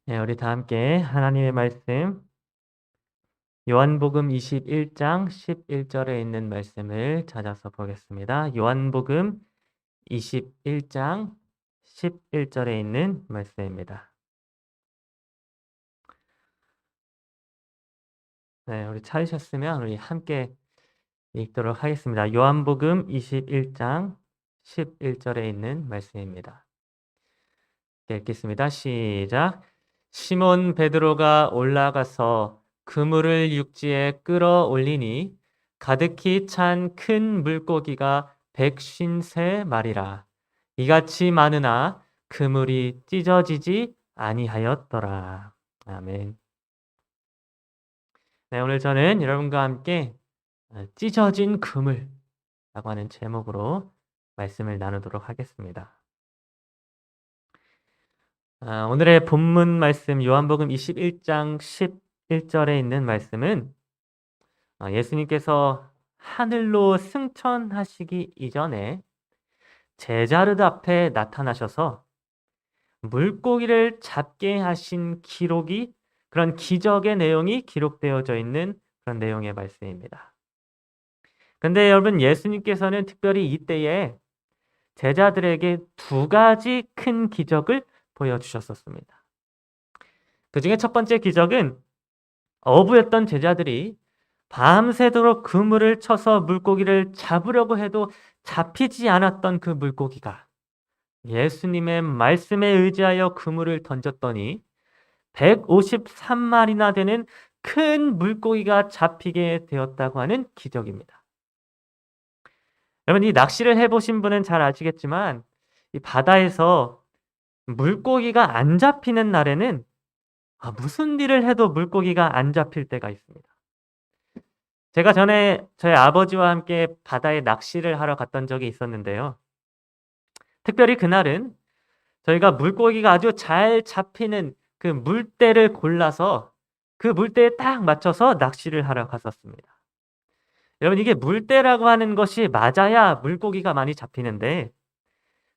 네, 우리 다 함께 하나님의 말씀 요한복음 21장 11절에 있는 말씀을 찾아서 보겠습니다. 요한복음 21장 11절에 있는 말씀입니다. 네, 우리 찾으셨으면 우리 함께 읽도록 하겠습니다. 요한복음 21장 11절에 있는 말씀입니다. 읽겠습니다. 시작. 시몬 베드로가 올라가서 그물을 육지에 끌어올리니 가득히 찬 큰 물고기가 153마리라. 이같이 많으나 그물이 찢어지지 아니하였더라. 아멘. 네, 오늘 저는 여러분과 함께 찢어진 그물라고 하는 제목으로 말씀을 나누도록 하겠습니다. 오늘의 본문 말씀 요한복음 21장 11절에 있는 말씀은 예수님께서 하늘로 승천하시기 이전에 제자들 앞에 나타나셔서 물고기를 잡게 하신 기록이 그런 기적의 내용이 기록되어져 있는 그런 내용의 말씀입니다. 근데 여러분 예수님께서는 특별히 이때에 제자들에게 두 가지 큰 기적을 보여주셨었습니다. 그 중에 첫 번째 기적은 어부였던 제자들이 밤새도록 그물을 쳐서 물고기를 잡으려고 해도 잡히지 않았던 그 물고기가 예수님의 말씀에 의지하여 그물을 던졌더니 153마리나 되는 큰 물고기가 잡히게 되었다고 하는 기적입니다. 여러분, 이 낚시를 해보신 분은 잘 아시겠지만 이 바다에서 물고기가 안 잡히는 날에는 무슨 일을 해도 물고기가 안 잡힐 때가 있습니다. 제가 전에 저희 아버지와 함께 바다에 낚시를 하러 갔던 적이 있었는데요. 특별히 그날은 저희가 물고기가 아주 잘 잡히는 그 물대를 골라서 그 물대에 딱 맞춰서 낚시를 하러 갔었습니다. 여러분, 이게 물대라고 하는 것이 맞아야 물고기가 많이 잡히는데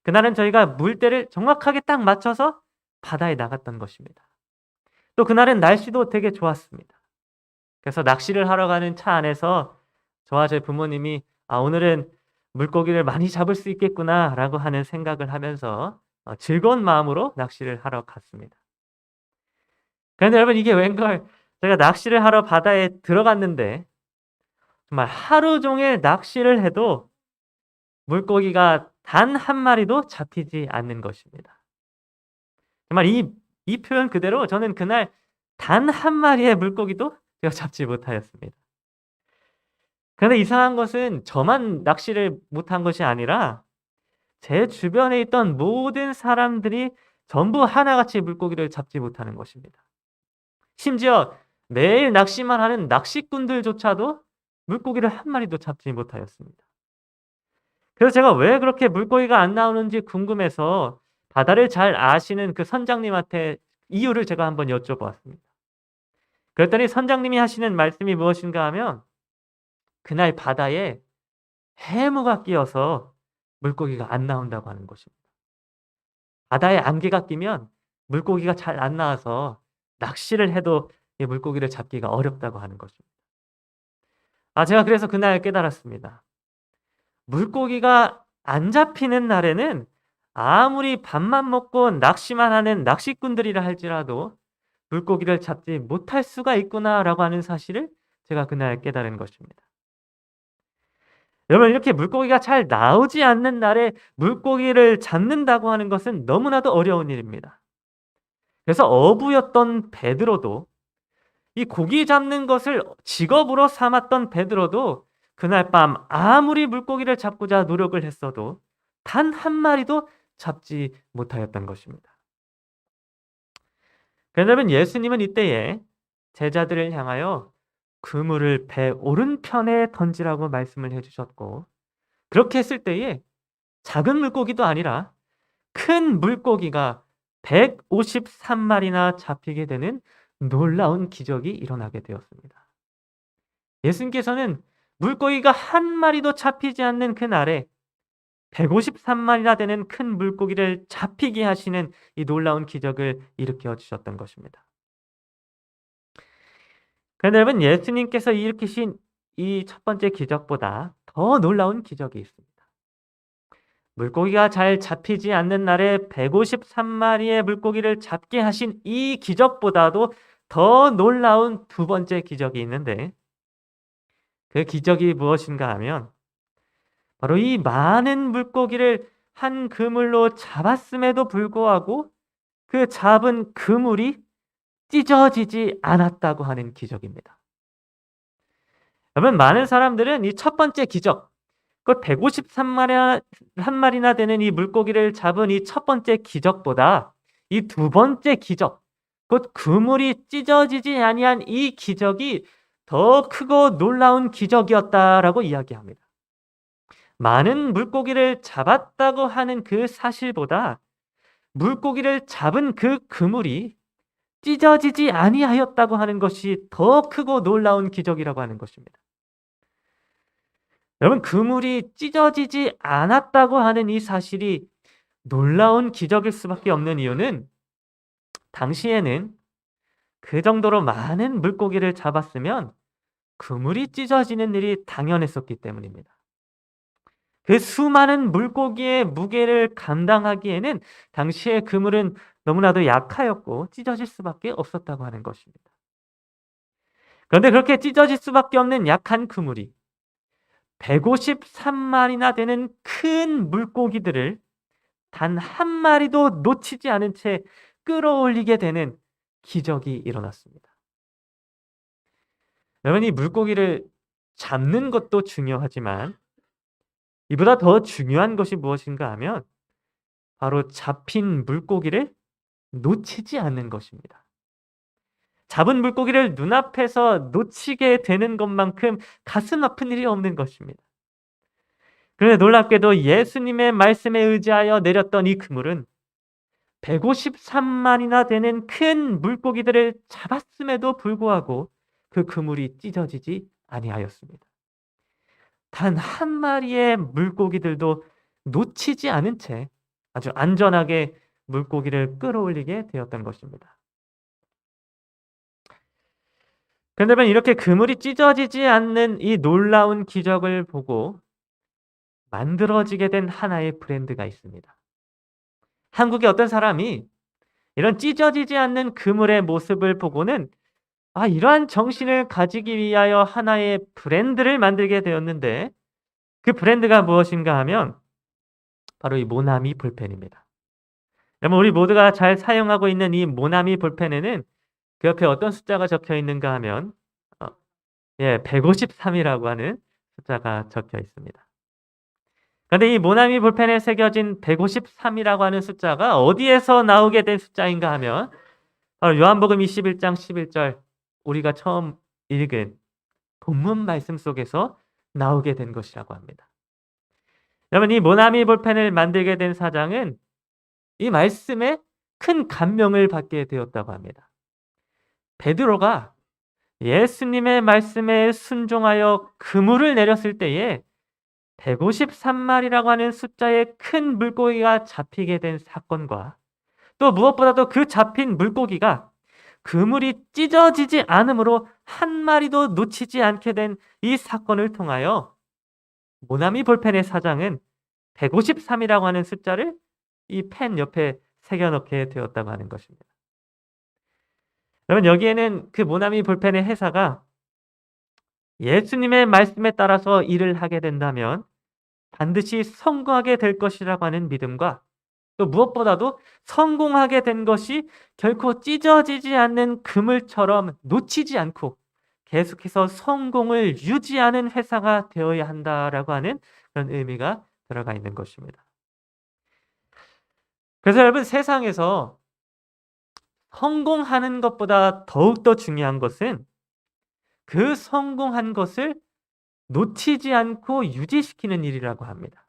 그날은 저희가 물대를 정확하게 딱 맞춰서 바다에 나갔던 것입니다. 또 그날은 날씨도 되게 좋았습니다. 그래서 낚시를 하러 가는 차 안에서 저와 제 부모님이 오늘은 물고기를 많이 잡을 수 있겠구나라고 하는 생각을 하면서 즐거운 마음으로 낚시를 하러 갔습니다. 그런데 여러분 이게 웬걸 제가 낚시를 하러 바다에 들어갔는데 정말 하루 종일 낚시를 해도 물고기가 단 한 마리도 잡히지 않는 것입니다. 정말 이 표현 그대로 저는 그날 단 한 마리의 물고기도 제가 잡지 못하였습니다. 그런데 이상한 것은 저만 낚시를 못한 것이 아니라 제 주변에 있던 모든 사람들이 전부 하나같이 물고기를 잡지 못하는 것입니다. 심지어 매일 낚시만 하는 낚시꾼들조차도 물고기를 한 마리도 잡지 못하였습니다. 그래서 제가 왜 그렇게 물고기가 안 나오는지 궁금해서 바다를 잘 아시는 그 선장님한테 이유를 제가 한번 여쭤보았습니다. 그랬더니 선장님이 하시는 말씀이 무엇인가 하면 그날 바다에 해무가 끼어서 물고기가 안 나온다고 하는 것입니다. 바다에 안개가 끼면 물고기가 잘 안 나와서 낚시를 해도 이 물고기를 잡기가 어렵다고 하는 것입니다. 제가 그래서 그날 깨달았습니다. 물고기가 안 잡히는 날에는 아무리 밥만 먹고 낚시만 하는 낚시꾼들이라 할지라도 물고기를 잡지 못할 수가 있구나라고 하는 사실을 제가 그날 깨달은 것입니다. 여러분 이렇게 물고기가 잘 나오지 않는 날에 물고기를 잡는다고 하는 것은 너무나도 어려운 일입니다. 그래서 어부였던 베드로도 이 고기 잡는 것을 직업으로 삼았던 베드로도 그날 밤 아무리 물고기를 잡고자 노력을 했어도 단 한 마리도 잡지 못하였던 것입니다. 그러면 예수님은 이때에 제자들을 향하여 그물을 배 오른편에 던지라고 말씀을 해주셨고 그렇게 했을 때에 작은 물고기도 아니라 큰 물고기가 153마리나 잡히게 되는 놀라운 기적이 일어나게 되었습니다. 예수님께서는 물고기가 한 마리도 잡히지 않는 그날에 153마리나 되는 큰 물고기를 잡히게 하시는 이 놀라운 기적을 일으켜 주셨던 것입니다. 그런데 여러분, 예수님께서 일으키신 이 첫 번째 기적보다 더 놀라운 기적이 있습니다. 물고기가 잘 잡히지 않는 날에 153마리의 물고기를 잡게 하신 이 기적보다도 더 놀라운 두 번째 기적이 있는데, 그 기적이 무엇인가 하면 바로 이 많은 물고기를 한 그물로 잡았음에도 불구하고 그 잡은 그물이 찢어지지 않았다고 하는 기적입니다. 여러분, 많은 사람들은 이 첫 번째 기적, 그 153마리나 되는 이 물고기를 잡은 이 첫 번째 기적보다 이 두 번째 기적, 곧 그물이 찢어지지 아니한 이 기적이 더 크고 놀라운 기적이었다라고 이야기합니다. 많은 물고기를 잡았다고 하는 그 사실보다 물고기를 잡은 그 그물이 찢어지지 아니하였다고 하는 것이 더 크고 놀라운 기적이라고 하는 것입니다. 여러분, 그물이 찢어지지 않았다고 하는 이 사실이 놀라운 기적일 수밖에 없는 이유는 당시에는 그 정도로 많은 물고기를 잡았으면 그물이 찢어지는 일이 당연했었기 때문입니다. 그 수많은 물고기의 무게를 감당하기에는 당시의 그물은 너무나도 약하였고 찢어질 수밖에 없었다고 하는 것입니다. 그런데 그렇게 찢어질 수밖에 없는 약한 그물이 153마리나 되는 큰 물고기들을 단 한 마리도 놓치지 않은 채 끌어올리게 되는 기적이 일어났습니다. 여러분, 이 물고기를 잡는 것도 중요하지만 이보다 더 중요한 것이 무엇인가 하면 바로 잡힌 물고기를 놓치지 않는 것입니다. 잡은 물고기를 눈앞에서 놓치게 되는 것만큼 가슴 아픈 일이 없는 것입니다. 그런데 놀랍게도 예수님의 말씀에 의지하여 내렸던 이 그물은 153마리나 되는 큰 물고기들을 잡았음에도 불구하고 그 그물이 찢어지지 아니하였습니다. 단 한 마리의 물고기들도 놓치지 않은 채 아주 안전하게 물고기를 끌어올리게 되었던 것입니다. 그런데 이렇게 그물이 찢어지지 않는 이 놀라운 기적을 보고 만들어지게 된 하나의 브랜드가 있습니다. 한국의 어떤 사람이 이런 찢어지지 않는 그물의 모습을 보고는 이러한 정신을 가지기 위하여 하나의 브랜드를 만들게 되었는데, 그 브랜드가 무엇인가 하면 바로 이 모나미 볼펜입니다. 여러분, 우리 모두가 잘 사용하고 있는 이 모나미 볼펜에는 그 옆에 어떤 숫자가 적혀 있는가 하면 153이라고 하는 숫자가 적혀 있습니다. 그런데 이 모나미 볼펜에 새겨진 153이라고 하는 숫자가 어디에서 나오게 된 숫자인가 하면 바로 요한복음 21장 11절, 우리가 처음 읽은 본문 말씀 속에서 나오게 된 것이라고 합니다. 여러분, 이 모나미 볼펜을 만들게 된 사장은 이 말씀에 큰 감명을 받게 되었다고 합니다. 베드로가 예수님의 말씀에 순종하여 그물을 내렸을 때에 153마리라고 하는 숫자의 큰 물고기가 잡히게 된 사건과, 또 무엇보다도 그 잡힌 물고기가 그물이 찢어지지 않으므로 한 마리도 놓치지 않게 된 이 사건을 통하여 모나미 볼펜의 사장은 153이라고 하는 숫자를 이 펜 옆에 새겨넣게 되었다고 하는 것입니다. 여러분, 여기에는 그 모나미 볼펜의 회사가 예수님의 말씀에 따라서 일을 하게 된다면 반드시 성공하게 될 것이라고 하는 믿음과, 또 무엇보다도 성공하게 된 것이 결코 찢어지지 않는 그물처럼 놓치지 않고 계속해서 성공을 유지하는 회사가 되어야 한다라고 하는 그런 의미가 들어가 있는 것입니다. 그래서 여러분, 세상에서 성공하는 것보다 더욱더 중요한 것은 그 성공한 것을 놓치지 않고 유지시키는 일이라고 합니다.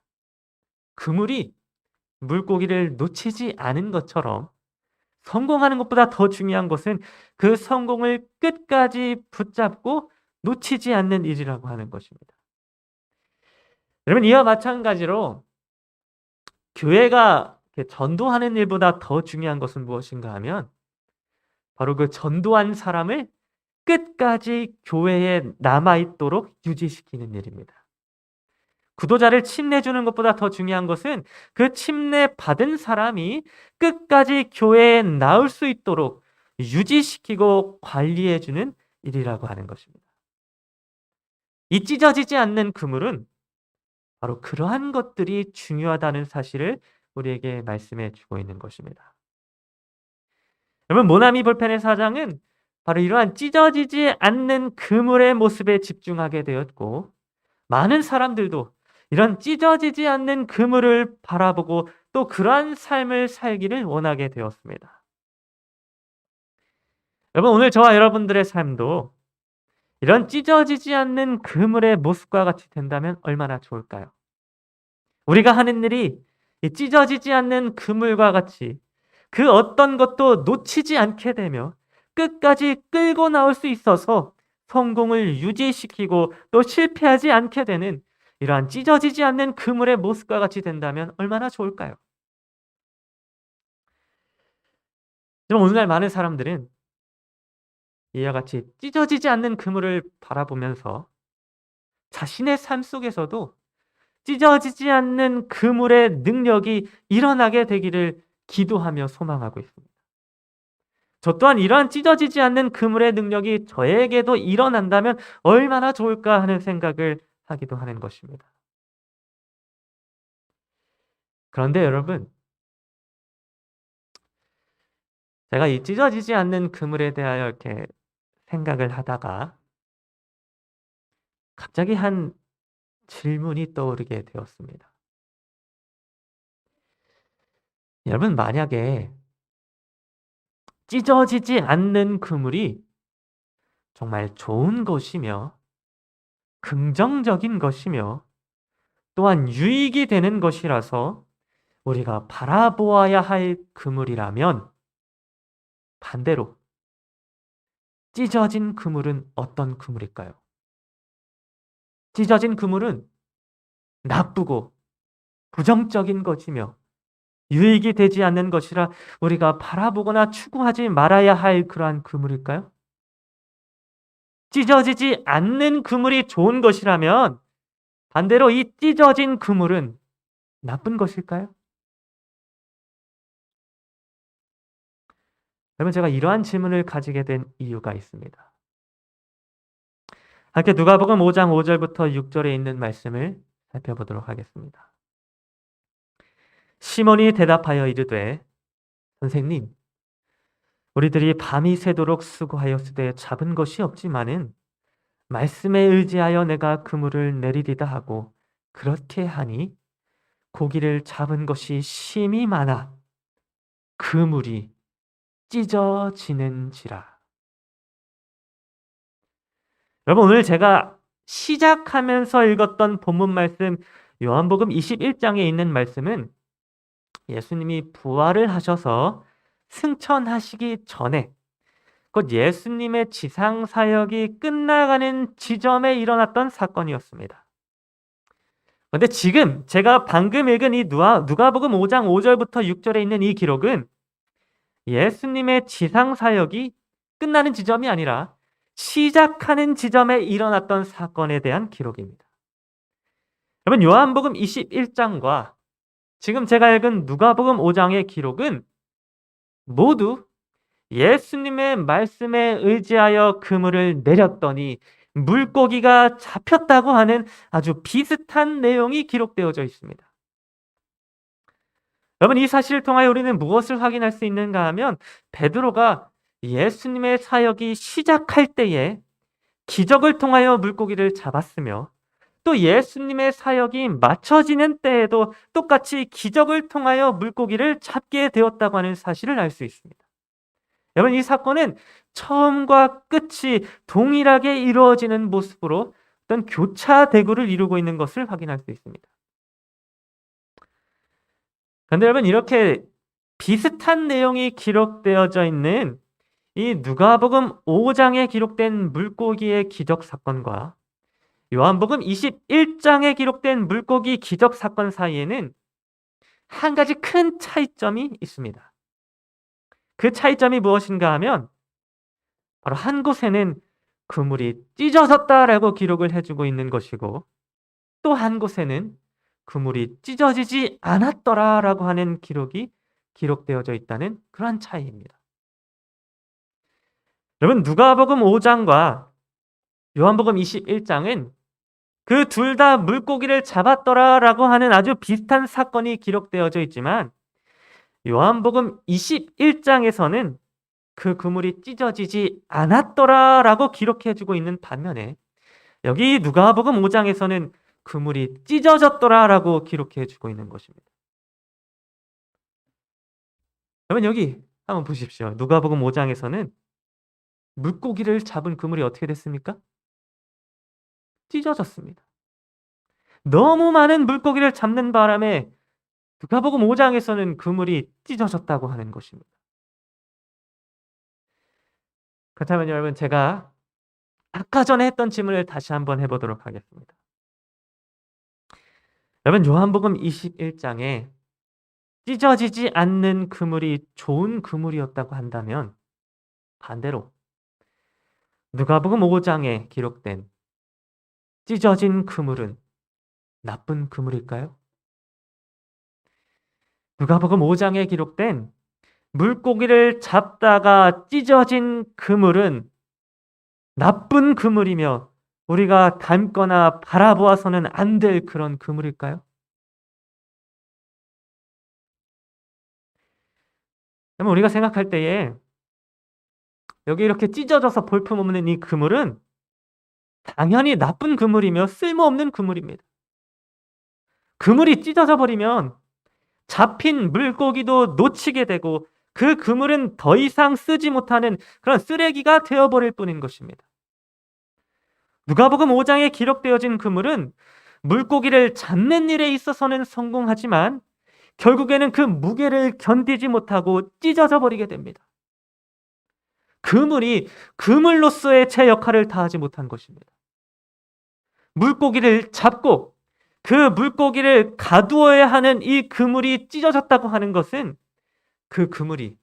그물이 물고기를 놓치지 않은 것처럼 성공하는 것보다 더 중요한 것은 그 성공을 끝까지 붙잡고 놓치지 않는 일이라고 하는 것입니다. 여러분, 이와 마찬가지로 교회가 전도하는 일보다 더 중요한 것은 무엇인가 하면 바로 그 전도한 사람을 끝까지 교회에 남아있도록 유지시키는 일입니다. 구도자를 침례주는 것보다 더 중요한 것은 그 침례 받은 사람이 끝까지 교회에 나올 수 있도록 유지시키고 관리해주는 일이라고 하는 것입니다. 이 찢어지지 않는 그물은 바로 그러한 것들이 중요하다는 사실을 우리에게 말씀해 주고 있는 것입니다. 여러분, 모나미 볼펜의 사장은 바로 이러한 찢어지지 않는 그물의 모습에 집중하게 되었고, 많은 사람들도 이런 찢어지지 않는 그물을 바라보고 또 그러한 삶을 살기를 원하게 되었습니다. 여러분, 오늘 저와 여러분들의 삶도 이런 찢어지지 않는 그물의 모습과 같이 된다면 얼마나 좋을까요? 우리가 하는 일이 이 찢어지지 않는 그물과 같이 그 어떤 것도 놓치지 않게 되며 끝까지 끌고 나올 수 있어서 성공을 유지시키고 또 실패하지 않게 되는 이러한 찢어지지 않는 그물의 모습과 같이 된다면 얼마나 좋을까요? 오늘날 많은 사람들은 이와 같이 찢어지지 않는 그물을 바라보면서 자신의 삶 속에서도 찢어지지 않는 그물의 능력이 일어나게 되기를 기도하며 소망하고 있습니다. 저 또한 이러한 찢어지지 않는 그물의 능력이 저에게도 일어난다면 얼마나 좋을까 하는 생각을 하기도 하는 것입니다. 그런데 여러분, 제가 이 찢어지지 않는 그물에 대하여 이렇게 생각을 하다가 갑자기 한 질문이 떠오르게 되었습니다. 여러분, 만약에 찢어지지 않는 그물이 정말 좋은 것이며 긍정적인 것이며 또한 유익이 되는 것이라서 우리가 바라보아야 할 그물이라면 반대로 찢어진 그물은 어떤 그물일까요? 찢어진 그물은 나쁘고 부정적인 것이며 유익이 되지 않는 것이라 우리가 바라보거나 추구하지 말아야 할 그러한 그물일까요? 찢어지지 않는 그물이 좋은 것이라면 반대로 이 찢어진 그물은 나쁜 것일까요? 여러분, 제가 이러한 질문을 가지게 된 이유가 있습니다. 함께 누가복음 5장 5절부터 6절에 있는 말씀을 살펴보도록 하겠습니다. 시몬이 대답하여 이르되 선생님, 우리들이 밤이 새도록 수고하였으되 잡은 것이 없지만은 말씀에 의지하여 내가 그물을 내리리다 하고 그렇게 하니 고기를 잡은 것이 심히 많아 그물이 찢어지는지라. 여러분, 오늘 제가 시작하면서 읽었던 본문 말씀 요한복음 21장에 있는 말씀은 예수님이 부활을 하셔서 승천하시기 전에 곧 예수님의 지상 사역이 끝나가는 지점에 일어났던 사건이었습니다. 그런데 지금 제가 방금 읽은 이 누가복음 5장 5절부터 6절에 있는 이 기록은 예수님의 지상 사역이 끝나는 지점이 아니라 시작하는 지점에 일어났던 사건에 대한 기록입니다. 여러분, 요한복음 21장과 지금 제가 읽은 누가복음 5장의 기록은 모두 예수님의 말씀에 의지하여 그물을 내렸더니 물고기가 잡혔다고 하는 아주 비슷한 내용이 기록되어져 있습니다. 여러분, 이 사실을 통하여 우리는 무엇을 확인할 수 있는가 하면 베드로가 예수님의 사역이 시작할 때에 기적을 통하여 물고기를 잡았으며 또 예수님의 사역이 마쳐지는 때에도 똑같이 기적을 통하여 물고기를 잡게 되었다고 하는 사실을 알 수 있습니다. 여러분, 이 사건은 처음과 끝이 동일하게 이루어지는 모습으로 어떤 교차 대구를 이루고 있는 것을 확인할 수 있습니다. 그런데 여러분, 이렇게 비슷한 내용이 기록되어져 있는 이 누가복음 5장에 기록된 물고기의 기적 사건과 요한복음 21장에 기록된 물고기 기적 사건 사이에는 한 가지 큰 차이점이 있습니다. 그 차이점이 무엇인가 하면 바로 한 곳에는 그물이 찢어졌다라고 기록을 해주고 있는 것이고 또 한 곳에는 그물이 찢어지지 않았더라라고 하는 기록이 기록되어져 있다는 그러한 차이입니다. 여러분 누가복음 5장과 요한복음 21장은 그 둘 다 물고기를 잡았더라라고 하는 아주 비슷한 사건이 기록되어져 있지만 요한복음 21장에서는 그 그물이 찢어지지 않았더라라고 기록해주고 있는 반면에 여기 누가복음 5장에서는 그물이 찢어졌더라라고 기록해주고 있는 것입니다. 여러분 여기 한번 보십시오. 누가복음 5장에서는 물고기를 잡은 그물이 어떻게 됐습니까? 찢어졌습니다. 너무 많은 물고기를 잡는 바람에 누가복음 5장에서는 그물이 찢어졌다고 하는 것입니다. 그렇다면 여러분 제가 아까 전에 했던 질문을 다시 한번 해보도록 하겠습니다. 여러분 요한복음 21장에 찢어지지 않는 그물이 좋은 그물이었다고 한다면 반대로 누가복음 5장에 기록된 찢어진 그물은 나쁜 그물일까요? 누가복음 5장에 기록된 물고기를 잡다가 찢어진 그물은 나쁜 그물이며 우리가 닮거나 바라보아서는 안 될 그런 그물일까요? 그러면 우리가 생각할 때에 여기 이렇게 찢어져서 볼품없는 이 그물은 당연히 나쁜 그물이며 쓸모없는 그물입니다. 그물이 찢어져 버리면 잡힌 물고기도 놓치게 되고 그 그물은 더 이상 쓰지 못하는 그런 쓰레기가 되어버릴 뿐인 것입니다. 누가복음 5장에 기록되어진 그물은 물고기를 잡는 일에 있어서는 성공하지만 결국에는 그 무게를 견디지 못하고 찢어져 버리게 됩니다. 그물이 그물로서의 제 역할을 다하지 못한 것입니다. 물고기를 잡고 그 물고기를 가두어야 하는 이 그물이 찢어졌다고 하는 것은 그 그물이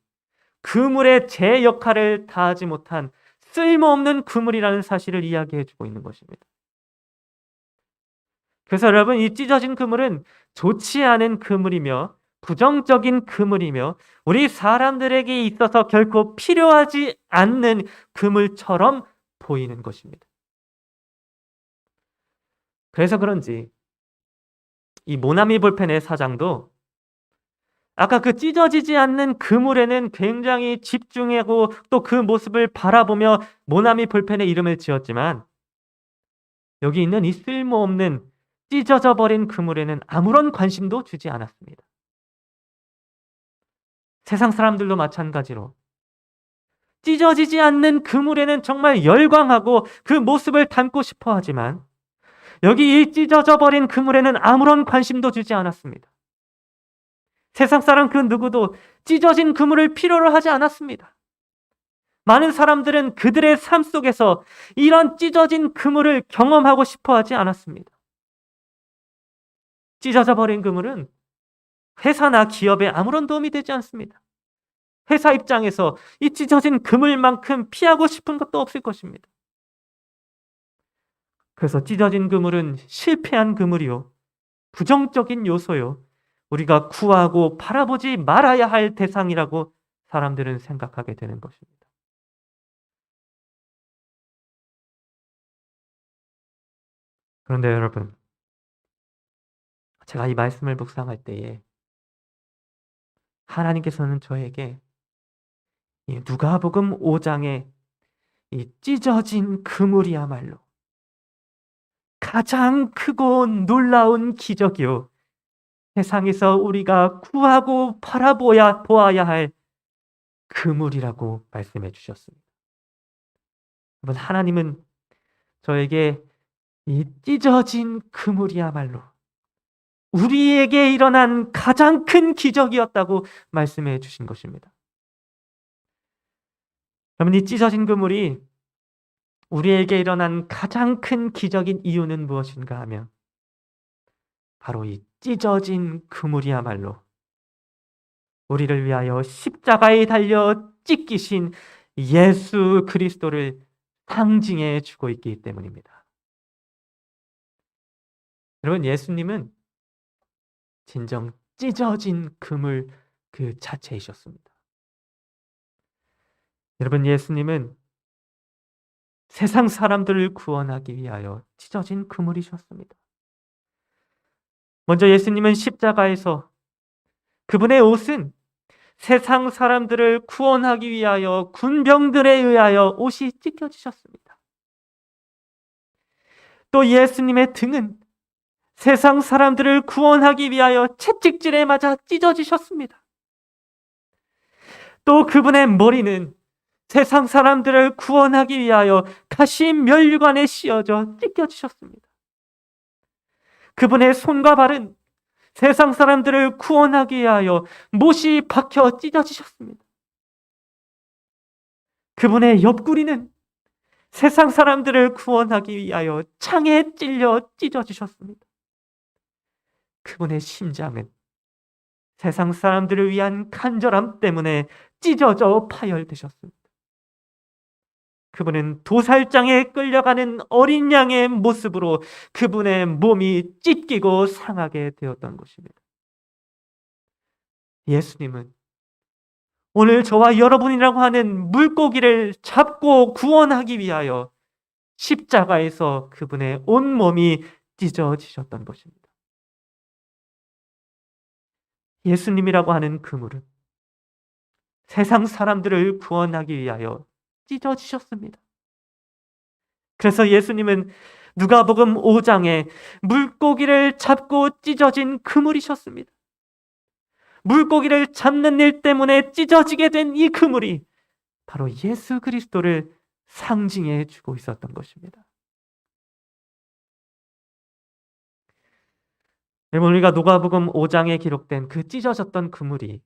그물의 제 역할을 다하지 못한 쓸모없는 그물이라는 사실을 이야기해주고 있는 것입니다. 그래서 여러분 이 찢어진 그물은 좋지 않은 그물이며 부정적인 그물이며 우리 사람들에게 있어서 결코 필요하지 않는 그물처럼 보이는 것입니다. 그래서 그런지 이 모나미 볼펜의 사장도 아까 그 찢어지지 않는 그물에는 굉장히 집중하고 또 그 모습을 바라보며 모나미 볼펜의 이름을 지었지만 여기 있는 이 쓸모없는 찢어져 버린 그물에는 아무런 관심도 주지 않았습니다. 세상 사람들도 마찬가지로 찢어지지 않는 그물에는 정말 열광하고 그 모습을 담고 싶어 하지만 여기 이 찢어져 버린 그물에는 아무런 관심도 주지 않았습니다. 세상 사람 그 누구도 찢어진 그물을 필요로 하지 않았습니다. 많은 사람들은 그들의 삶 속에서 이런 찢어진 그물을 경험하고 싶어 하지 않았습니다. 찢어져 버린 그물은 회사나 기업에 아무런 도움이 되지 않습니다. 회사 입장에서 이 찢어진 그물만큼 피하고 싶은 것도 없을 것입니다. 그래서 찢어진 그물은 실패한 그물이요. 부정적인 요소요. 우리가 구하고 바라보지 말아야 할 대상이라고 사람들은 생각하게 되는 것입니다. 그런데 여러분, 제가 이 말씀을 묵상할 때에 하나님께서는 저에게 이 누가복음 5장의 이 찢어진 그물이야말로 가장 크고 놀라운 기적이요. 세상에서 우리가 구하고 보아야 할 그물이라고 말씀해 주셨습니다. 여러분, 하나님은 저에게 이 찢어진 그물이야말로 우리에게 일어난 가장 큰 기적이었다고 말씀해 주신 것입니다. 여러분, 이 찢어진 그물이 우리에게 일어난 가장 큰 기적인 이유는 무엇인가 하면 바로 이 찢어진 그물이야말로 우리를 위하여 십자가에 달려 찢기신 예수 그리스도를 상징해 주고 있기 때문입니다. 여러분, 예수님은 진정 찢어진 그물 그 자체이셨습니다. 여러분, 예수님은 세상 사람들을 구원하기 위하여 찢어진 그물이셨습니다. 먼저 예수님은 십자가에서 그분의 옷은 세상 사람들을 구원하기 위하여 군병들에 의하여 옷이 찢겨지셨습니다. 또 예수님의 등은 세상 사람들을 구원하기 위하여 채찍질에 맞아 찢어지셨습니다. 또 그분의 머리는 세상 사람들을 구원하기 위하여 가시 멸관에 씌어져 찢겨지셨습니다. 그분의 손과 발은 세상 사람들을 구원하기 위하여 못이 박혀 찢어지셨습니다. 그분의 옆구리는 세상 사람들을 구원하기 위하여 창에 찔려 찢어지셨습니다. 그분의 심장은 세상 사람들을 위한 간절함 때문에 찢어져 파열되셨습니다. 그분은 도살장에 끌려가는 어린 양의 모습으로 그분의 몸이 찢기고 상하게 되었던 것입니다. 예수님은 오늘 저와 여러분이라고 하는 물고기를 잡고 구원하기 위하여 십자가에서 그분의 온몸이 찢어지셨던 것입니다. 예수님이라고 하는 그물은 세상 사람들을 구원하기 위하여 찢어지셨습니다. 그래서 예수님은 누가복음 5장에 물고기를 잡고 찢어진 그물이셨습니다. 물고기를 잡는 일 때문에 찢어지게 된 이 그물이 바로 예수 그리스도를 상징해 주고 있었던 것입니다. 여러분, 우리가 누가복음 5장에 기록된 그 찢어졌던 그물이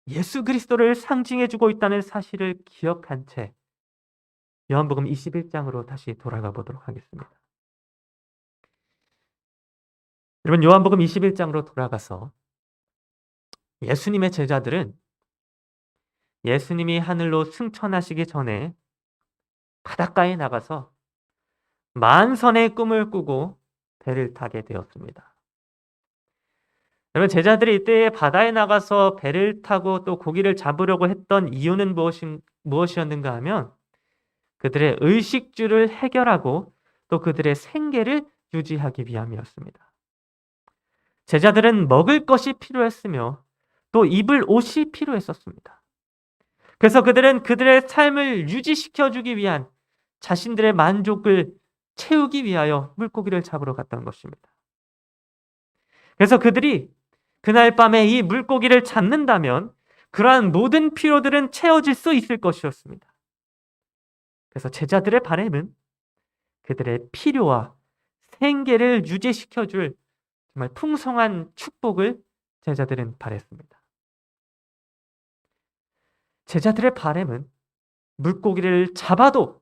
예수 그리스도를 상징해 주고 있다는 사실을 기억한 채 요한복음 21장으로 다시 돌아가 보도록 하겠습니다. 여러분, 요한복음 21장으로 돌아가서 예수님의 제자들은 예수님이 하늘로 승천하시기 전에 바닷가에 나가서 만선의 꿈을 꾸고 배를 타게 되었습니다. 여러분, 제자들이 이때 바다에 나가서 배를 타고 또 고기를 잡으려고 했던 이유는 무엇이었는가 하면 그들의 의식주를 해결하고 또 그들의 생계를 유지하기 위함이었습니다. 제자들은 먹을 것이 필요했으며 또 입을 옷이 필요했었습니다. 그래서 그들은 그들의 삶을 유지시켜주기 위한 자신들의 만족을 채우기 위하여 물고기를 잡으러 갔던 것입니다. 그래서 그들이 그날 밤에 이 물고기를 잡는다면 그러한 모든 필요들은 채워질 수 있을 것이었습니다. 그래서 제자들의 바람은 그들의 필요와 생계를 유지시켜줄 정말 풍성한 축복을 제자들은 바랬습니다. 제자들의 바람은 물고기를 잡아도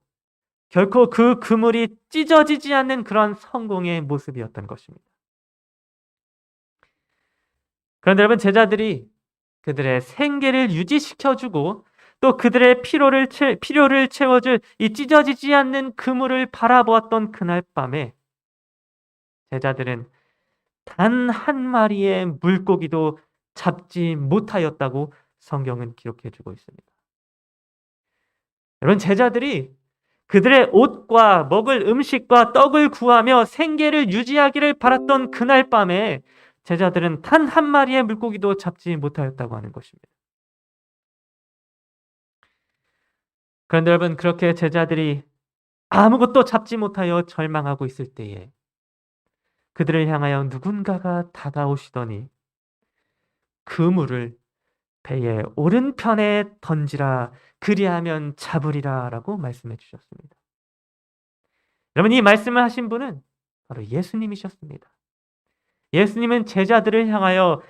결코 그 그물이 찢어지지 않는 그런 성공의 모습이었던 것입니다. 그런데 여러분, 제자들이 그들의 생계를 유지시켜주고 또 그들의 필요를 채워줄 이 찢어지지 않는 그물을 바라보았던 그날 밤에 제자들은 단 한 마리의 물고기도 잡지 못하였다고 성경은 기록해주고 있습니다. 여러분, 제자들이 그들의 옷과 먹을 음식과 떡을 구하며 생계를 유지하기를 바랐던 그날 밤에 제자들은 단 한 마리의 물고기도 잡지 못하였다고 하는 것입니다. 그런데 여러분, 그렇게 제자들이 아무것도 잡지 못하여 절망하고 있을 때에 그들을 향하여 누군가가 다가오시더니 그물을 배의 오른편에 던지라, 그리하면 잡으리라 라고 말씀해 주셨습니다. 여러분, 이 말씀을 하신 분은 바로 예수님이셨습니다. 예수님은 제자들을 향하여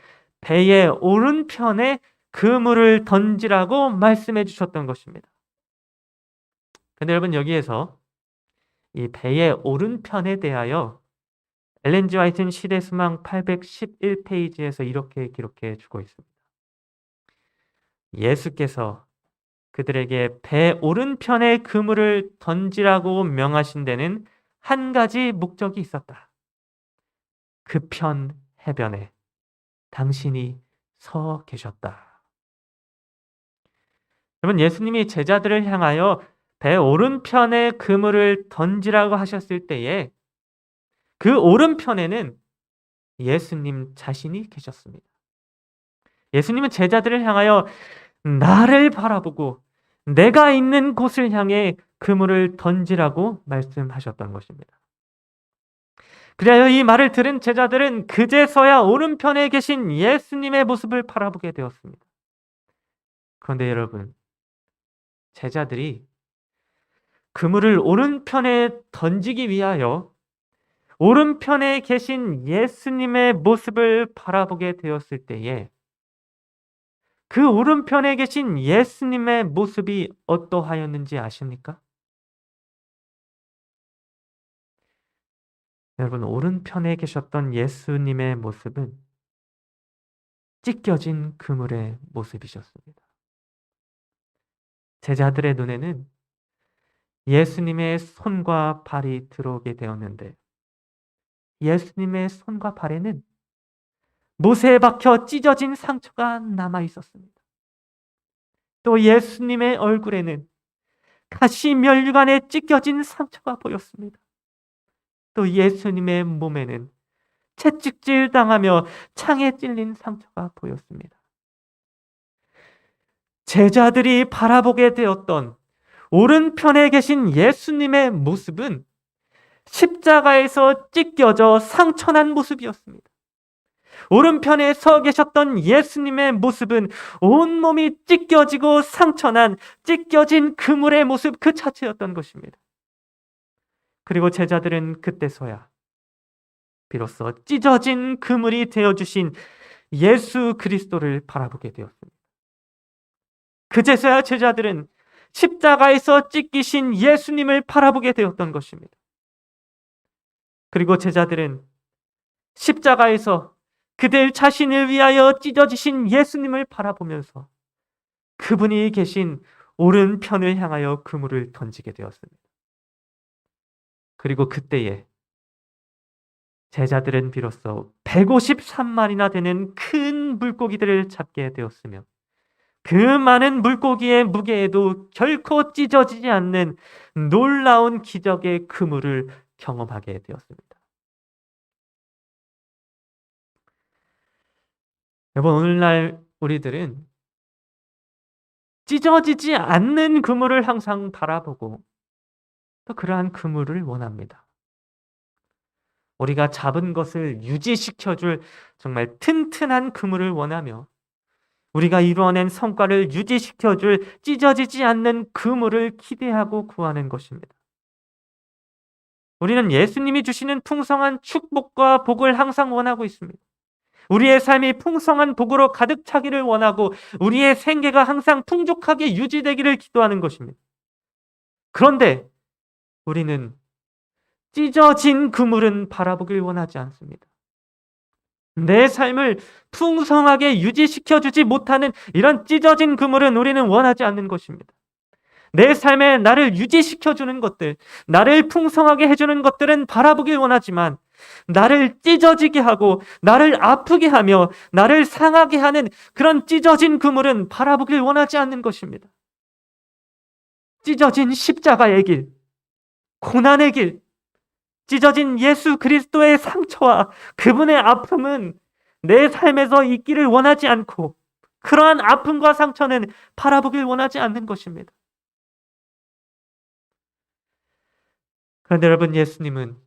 배의 오른편에 그물을 던지라고 말씀해 주셨던 것입니다. 그런데 여러분, 여기에서 이 배의 오른편에 대하여 엘렌 G 화이트는 시대수망 811페이지에서 이렇게 기록해 주고 있습니다. 예수께서 그들에게 배 오른편에 그물을 던지라고 명하신 데는 한 가지 목적이 있었다. 그 편 해변에 당신이 서 계셨다. 여러분, 예수님이 제자들을 향하여 배 오른편에 그물을 던지라고 하셨을 때에 그 오른편에는 예수님 자신이 계셨습니다. 예수님은 제자들을 향하여 나를 바라보고 내가 있는 곳을 향해 그물을 던지라고 말씀하셨던 것입니다. 그리하여 이 말을 들은 제자들은 그제서야 오른편에 계신 예수님의 모습을 바라보게 되었습니다. 그런데 여러분, 제자들이 그물을 오른편에 던지기 위하여 오른편에 계신 예수님의 모습을 바라보게 되었을 때에 그 오른편에 계신 예수님의 모습이 어떠하였는지 아십니까? 여러분, 오른편에 계셨던 예수님의 모습은 찢겨진 그물의 모습이셨습니다. 제자들의 눈에는 예수님의 손과 발이 들어오게 되었는데 예수님의 손과 발에는 못에 박혀 찢어진 상처가 남아 있었습니다. 또 예수님의 얼굴에는 가시 면류관에 찢겨진 상처가 보였습니다. 또 예수님의 몸에는 채찍질 당하며 창에 찔린 상처가 보였습니다. 제자들이 바라보게 되었던 오른편에 계신 예수님의 모습은 십자가에서 찢겨져 상처난 모습이었습니다. 오른편에 서 계셨던 예수님의 모습은 온몸이 찢겨지고 상처난 찢겨진 그물의 모습 그 자체였던 것입니다. 그리고 제자들은 그때서야 비로소 찢어진 그물이 되어주신 예수 그리스도를 바라보게 되었습니다. 그제서야 제자들은 십자가에서 찢기신 예수님을 바라보게 되었던 것입니다. 그리고 제자들은 십자가에서 그들 자신을 위하여 찢어지신 예수님을 바라보면서 그분이 계신 오른편을 향하여 그물을 던지게 되었습니다. 그리고 그때에 제자들은 비로소 153마리나 되는 큰 물고기들을 잡게 되었으며 그 많은 물고기의 무게에도 결코 찢어지지 않는 놀라운 기적의 그물을 경험하게 되었습니다. 여러분, 오늘날 우리들은 찢어지지 않는 그물을 항상 바라보고 또 그러한 그물을 원합니다. 우리가 잡은 것을 유지시켜줄 정말 튼튼한 그물을 원하며 우리가 이루어낸 성과를 유지시켜줄 찢어지지 않는 그물을 기대하고 구하는 것입니다. 우리는 예수님이 주시는 풍성한 축복과 복을 항상 원하고 있습니다. 우리의 삶이 풍성한 복으로 가득 차기를 원하고 우리의 생계가 항상 풍족하게 유지되기를 기도하는 것입니다. 그런데 우리는 찢어진 그물은 바라보길 원하지 않습니다. 내 삶을 풍성하게 유지시켜주지 못하는 이런 찢어진 그물은 우리는 원하지 않는 것입니다. 내 삶에 나를 유지시켜주는 것들, 나를 풍성하게 해주는 것들은 바라보길 원하지만 나를 찢어지게 하고 나를 아프게 하며 나를 상하게 하는 그런 찢어진 그물은 바라보길 원하지 않는 것입니다. 찢어진 십자가의 길, 고난의 길, 찢어진 예수 그리스도의 상처와 그분의 아픔은 내 삶에서 있기를 원하지 않고 그러한 아픔과 상처는 바라보길 원하지 않는 것입니다. 그런데 여러분, 예수님은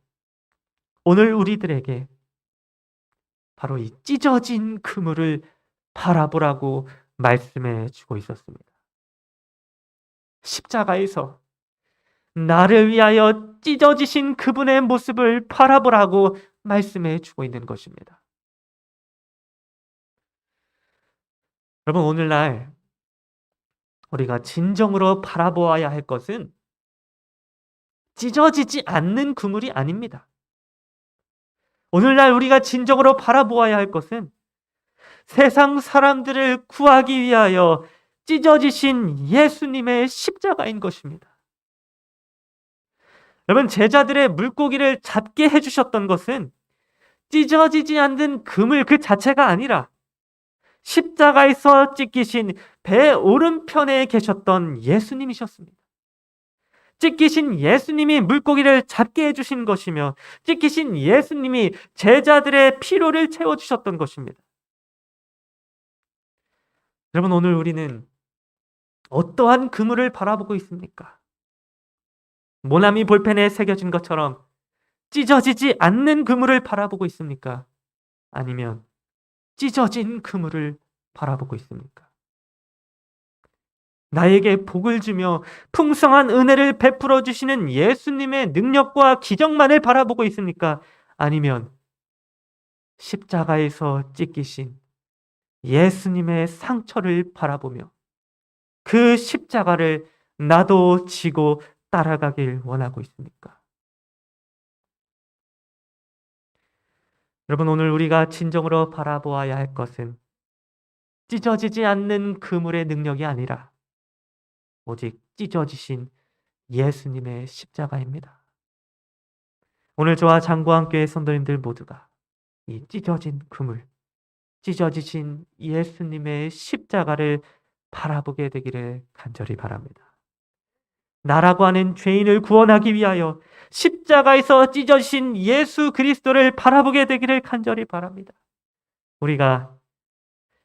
오늘 우리들에게 바로 이 찢어진 그물을 바라보라고 말씀해 주고 있었습니다. 십자가에서 나를 위하여 찢어지신 그분의 모습을 바라보라고 말씀해 주고 있는 것입니다. 여러분, 오늘날 우리가 진정으로 바라보아야 할 것은 찢어지지 않는 그물이 아닙니다. 오늘날 우리가 진정으로 바라보아야 할 것은 세상 사람들을 구하기 위하여 찢어지신 예수님의 십자가인 것입니다. 여러분, 제자들의 물고기를 잡게 해주셨던 것은 찢어지지 않는 그물 그 자체가 아니라 십자가에서 찢기신 배 오른편에 계셨던 예수님이셨습니다. 찢기신 예수님이 물고기를 잡게 해주신 것이며, 찢기신 예수님이 제자들의 피로를 채워주셨던 것입니다. 여러분, 오늘 우리는 어떠한 그물을 바라보고 있습니까? 모나미 볼펜에 새겨진 것처럼 찢어지지 않는 그물을 바라보고 있습니까? 아니면 찢어진 그물을 바라보고 있습니까? 나에게 복을 주며 풍성한 은혜를 베풀어 주시는 예수님의 능력과 기적만을 바라보고 있습니까? 아니면 십자가에서 찢기신 예수님의 상처를 바라보며 그 십자가를 나도 지고 따라가길 원하고 있습니까? 여러분, 오늘 우리가 진정으로 바라보아야 할 것은 찢어지지 않는 그물의 능력이 아니라 오직 찢어지신 예수님의 십자가입니다. 오늘 저와 장구한교회 성도님들 모두가 이 찢어진 그물, 찢어지신 예수님의 십자가를 바라보게 되기를 간절히 바랍니다. 나라고 하는 죄인을 구원하기 위하여 십자가에서 찢어지신 예수 그리스도를 바라보게 되기를 간절히 바랍니다. 우리가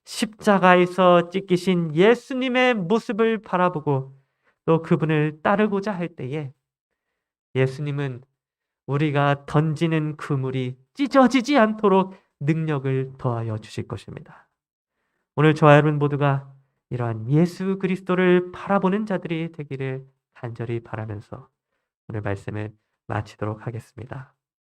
십자가에서 찢기신 예수님의 모습을 바라보고 또 그분을 따르고자 할 때에 예수님은 우리가 던지는 그물이 찢어지지 않도록 능력을 더하여 주실 것입니다. 오늘 저와 여러분 모두가 이러한 예수 그리스도를 바라보는 자들이 되기를 간절히 바라면서 오늘 말씀을 마치도록 하겠습니다.